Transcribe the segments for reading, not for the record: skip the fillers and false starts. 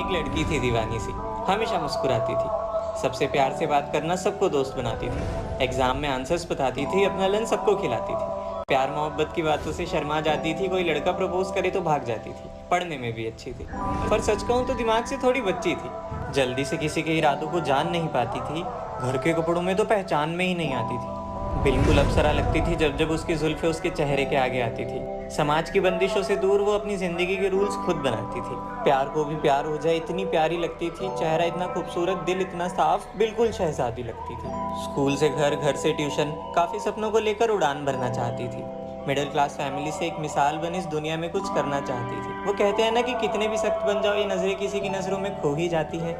एक लड़की थी दीवानी सी, हमेशा मुस्कुराती थी, सबसे प्यार से बात करना, सबको दोस्त बनाती थी, एग्जाम में आंसर्स बताती थी, अपना लंच सबको खिलाती थी, प्यार मोहब्बत की बातों से शर्मा जाती थी, कोई लड़का प्रपोज करे तो भाग जाती थी, पढ़ने में भी अच्छी थी, पर सच कहूँ तो दिमाग से थोड़ी बच्ची थी, जल्दी से किसी के इरादों को जान नहीं पाती थी, घर के कपड़ों में तो पहचान में ही नहीं आती थी, बिल्कुल अप्सरा लगती थी जब जब उसकी जुल्फें उसके चेहरे के आगे आती थी। समाज की बंदिशों से दूर वो अपनी जिंदगी के रूल्स खुद बनाती थी। प्यार को भी प्यार हो जाए इतनी प्यारी लगती थी, चेहरा इतना खूबसूरत, दिल इतना साफ, बिल्कुल शहजादी लगती थी। स्कूल से घर, घर से ट्यूशन, काफी सपनों को लेकर उड़ान भरना चाहती थी। मिडिल क्लास फैमिली से एक मिसाल बन इस दुनिया में कुछ करना चाहती थी। वो कहते हैं ना कि कितने भी सख्त बन जाओ, ये नजरें किसी की नजरों में खो ही जाती है।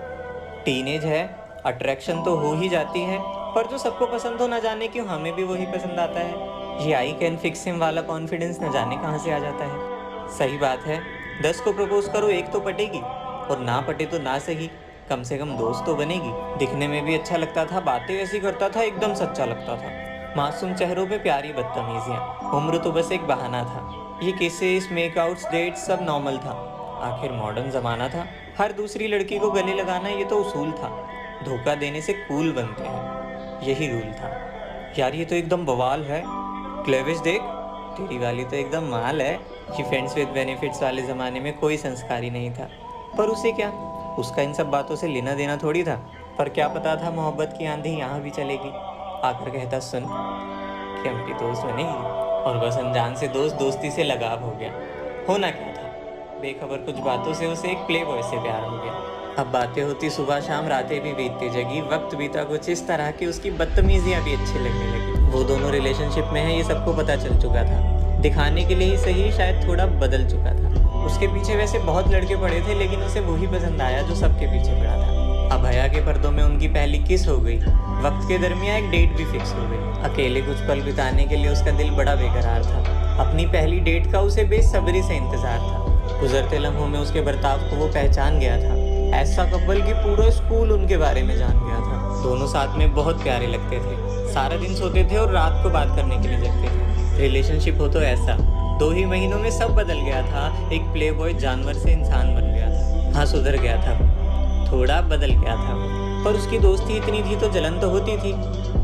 टीनेज है, अट्रैक्शन तो हो ही जाती है, पर जो सबको पसंद हो, ना जाने क्यों हमें भी वही पसंद आता है। ये आई कैन फिक्स हिम वाला कॉन्फिडेंस न जाने कहाँ से आ जाता है। सही बात है, 10 को प्रपोज करो, एक तो पटेगी, और ना पटे तो ना सही, कम से कम दोस्त तो बनेगी। दिखने में भी अच्छा लगता था, बातें ऐसी करता था, एकदम सच्चा लगता था। मासूम चेहरों पे प्यारी बदतमीजियाँ, उम्र तो बस एक बहाना था। ये किसेस, मेकआउट्स, डेट्स सब नॉर्मल था। आखिर मॉडर्न जमाना था, हर दूसरी लड़की को गले लगाना ये तो उसूल था। धोखा देने से कूल बनते हैं, यही रूल था। यार ये तो एकदम बवाल है, क्लेविश देख, तेरी वाली तो एकदम माल है। कि फ्रेंड्स विद बेनिफिट्स वाले ज़माने में कोई संस्कारी नहीं था, पर उसे क्या, उसका इन सब बातों से लेना देना थोड़ी था। पर क्या पता था मोहब्बत की आंधी यहाँ भी चलेगी। आकर कहता, सुन, क्या मेरी दोस्त बनेगी? और बस अनजान से दोस्त, दोस्ती से लगाव हो गया। होना क्या था, बेखबर कुछ बातों से उसे एक प्ले बॉय से प्यार हो गया। अब बातें होती सुबह शाम, रातें भी बीतती जगी, वक्त बीता कुछ इस तरह की उसकी बदतमीजियां भी अच्छी लगने लगी। वो दोनों रिलेशनशिप में है, ये सबको पता चल चुका था। दिखाने के लिए ही सही, शायद थोड़ा बदल चुका था। उसके पीछे वैसे बहुत लड़के पड़े थे, लेकिन उसे वही पसंद आया जो सबके पीछे पड़ा था। अब हया के पर्दों में उनकी पहली किस हो गई, वक्त के दरमियान एक डेट भी फिक्स हो गई। अकेले कुछ पल बिताने के लिए उसका दिल बड़ा बेकरार था। अपनी पहली डेट का उसे बेसब्री से इंतजार था। गुजरते लम्हों में उसके बर्ताव को वो पहचान गया था। ऐसा कपल कि पूरा स्कूल उनके बारे में जान गया था। दोनों साथ में बहुत प्यारे लगते थे, सारा दिन सोते थे और रात को बात करने के लिए जगते थे। रिलेशनशिप हो तो ऐसा, 2 ही महीनों में सब बदल गया था। एक प्ले बॉय जानवर से इंसान बन गया था। हाँ, सुधर गया था, थोड़ा बदल गया था, पर उसकी दोस्ती इतनी थी तो जलन तो होती थी,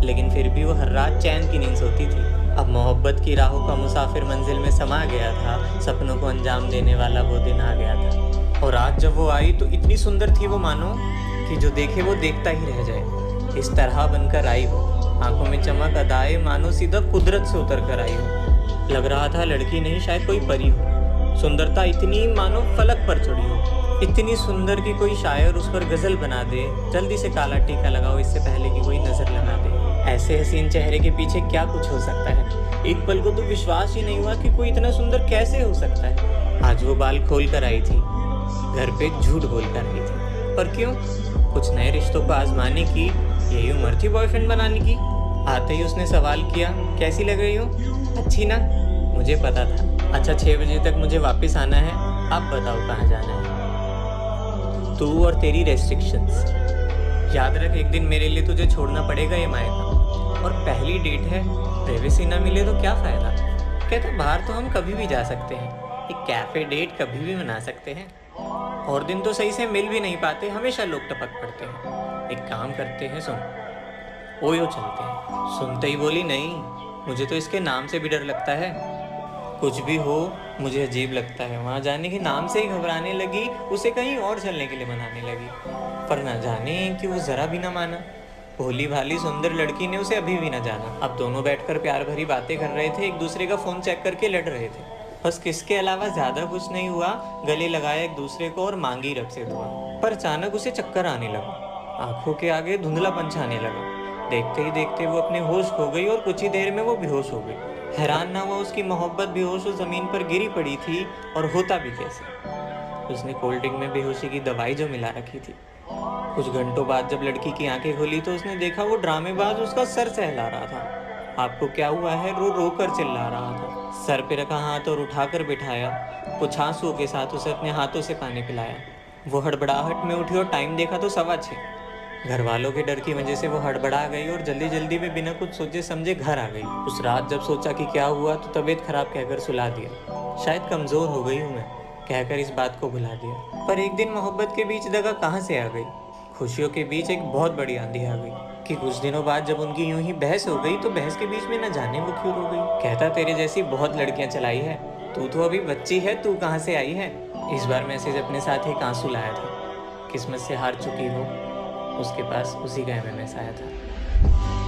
लेकिन फिर भी वो हर रात चैन की नींद सोती थी। अब मोहब्बत की राहों का मुसाफिर मंजिल में समा गया था। सपनों को अंजाम देने वाला वो दिन आ गया था। और आज जब वो आई तो इतनी सुंदर थी वो, मानो कि जो देखे वो देखता ही रह जाए। इस तरह बनकर आई वो, आंखों में चमक अदाए, मानो सीधा कुदरत से उतर कर आई हो। लग रहा था लड़की नहीं, शायद कोई परी हो। सुंदरता इतनी मानो फलक पर चढ़ी हो, इतनी सुंदर कि कोई शायर उस पर गजल बना दे। जल्दी से काला टीका लगाओ इससे पहले कि कोई नजर लगा दे। ऐसे हसीन चेहरे के पीछे क्या कुछ हो सकता है। एक पल को तो विश्वास ही नहीं हुआ कि कोई इतना सुंदर कैसे हो सकता है। आज वो बाल खोल कर आई थी, घर पे झूठ बोल कर आई थी, पर क्यों? कुछ नए रिश्तों को आजमाने की यही उम्र थी बॉयफ्रेंड बनाने की। आते ही उसने सवाल किया, कैसी लग रही हूँ? अच्छी ना? मुझे पता था। अच्छा, 6 बजे तक मुझे वापस आना है, अब बताओ कहाँ जाना है? तू और तेरी रेस्ट्रिक्शंस। याद रख, एक दिन मेरे लिए तुझे छोड़ना पड़ेगा ये मायका। और पहली डेट है, प्राइवेसी ना मिले तो क्या फ़ायदा? कहता, बाहर तो हम कभी भी जा सकते हैं, एक कैफ़े डेट कभी भी मना सकते हैं। और दिन तो सही से मिल भी नहीं पाते, हमेशा लोग टपक पड़ते हैं। एक काम करते हैं, सुन, ओयो चलते हैं। सुनते ही बोली, नहीं, मुझे तो इसके नाम से भी डर लगता है। कुछ भी हो, मुझे अजीब लगता है। वहाँ जाने के नाम से ही घबराने लगी, उसे कहीं और चलने के लिए मनाने लगी। पर ना जाने कि वो ज़रा भी ना माना। भोली भाली सुंदर लड़की ने उसे अभी भी ना जाना। अब दोनों बैठकर प्यार भरी बातें कर रहे थे, एक दूसरे का फ़ोन चेक करके लड़ रहे थे। बस किसके अलावा ज़्यादा कुछ नहीं हुआ। गले लगाया एक दूसरे को और मांगी रब से दुआ। पर अचानक उसे चक्कर आने लगा, आंखों के आगे धुंधलापन छाने लगा। देखते ही देखते वो अपने होश खो गई और कुछ ही देर में वो बेहोश हो गई। हैरान ना हुआ उसकी मोहब्बत बेहोश हो ज़मीन पर गिरी पड़ी थी, और होता भी कैसे। उसने कोल्ड ड्रिंक में बेहोशी की दवाई जो मिला रखी थी। कुछ घंटों बाद जब लड़की की आंखें खोली तो उसने देखा वो ड्रामेबाज उसका सर सहला रहा था। आपको क्या हुआ है? रो रो कर चिल्ला रहा था। सर पे रखा हाथ और उठाकर बिठाया। कुछ आंसुओं के साथ उसे अपने हाथों से पानी पिलाया। वो हड़बड़ाहट में उठी और टाइम देखा तो 6:15। घर वालों के डर की वजह से वो हड़बड़ा गई और जल्दी जल्दी में बिना कुछ सोचे समझे घर आ गई। उस रात जब सोचा कि क्या हुआ तो तबीयत खराब कहकर सुला दिया। शायद कमज़ोर हो गई हूँ मैं, कहकर इस बात को भुला दिया। पर एक दिन मोहब्बत के बीच दगा कहाँ से आ गई। खुशियों के बीच एक बहुत बड़ी आंधी आ गई कि कुछ दिनों बाद जब उनकी यूं ही बहस हो गई तो बहस के बीच में न जाने वो क्यों रो गई। कहता तेरे जैसी बहुत लड़कियां चलाई है, तू तो अभी बच्ची है, तू कहाँ से आई है। इस बार मैसेज अपने साथ एक आंसू लाया था। किस्मत से हार चुकी हो, उसके पास उसी का MMS आया था।